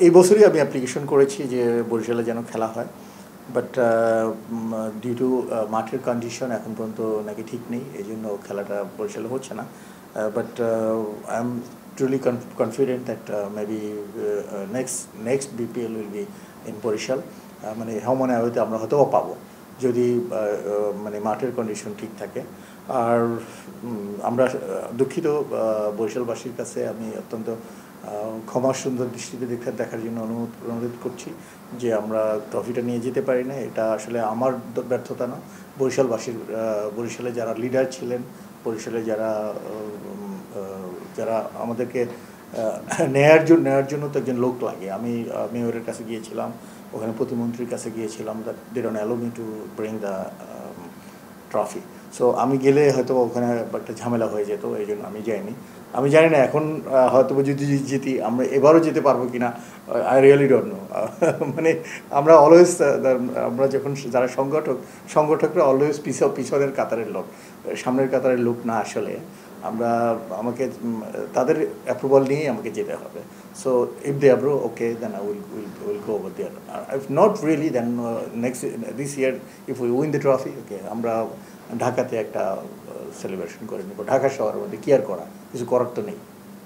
এই বছরই আমি অ্যাপ্লিকেশন করেছি যে বরিশালে যেন খেলা হয়, বাট ডিউ টু মাঠের কন্ডিশন এখন পর্যন্ত নাকি ঠিক নেই, এই জন্য খেলাটা বরিশালে হচ্ছে না। But I am truly confident that maybe next BPL will be in Barishal. মানে হয়তো আমরা হয়তো পাবো যদি মানে মাঠের কন্ডিশন ঠিক থাকে। আর আমরা দুঃখিত, বরিশালবাসীর কাছে আমি অত্যন্ত ক্ষমা সুন্দর দৃষ্টিতে দেখার জন্য অনুরোধ করছি যে আমরা ট্রফিটা নিয়ে যেতে পারি না। এটা আসলে আমার ব্যর্থতা না, বরিশালে যারা লিডার ছিলেন, বরিশালে যারা যারা আমাদেরকে নেয়ার জন্য তো একজন লোক লাগে। আমি মেয়রের কাছে গিয়েছিলাম, ওখানে প্রতিমন্ত্রীর কাছে গিয়েছিলাম, that they don't allow me to bring the trophy. So আমি গেলে হয়তো ওখানে একটা ঝামেলা হয়ে যেত, এই জন্য আমি যাইনি। আমি জানি না এখন হয়তো যদি জিতি আমরা এবারও যেতে পারবো কি না, আই রিয়েলি ডোন্ট নো। মানে আমরা অলওয়েজ আমরা যখন যারা সংগঠকরা অলওয়েজ পিছনের কাতারের লোক, সামনের কাতারের লোক না। আসলে আমাকে তাদের অ্যাপ্রুভাল নিয়েই আমাকে যেতে হবে। So if they approve, okay, then I will go over there. If not really, then this year if we win the trophy, okay, আমরা ঢাকাতে একটা সেলিব্রেশন করে নেব। ঢাকা শহরের মধ্যে কি আর করা, কিছু করার তো নেই।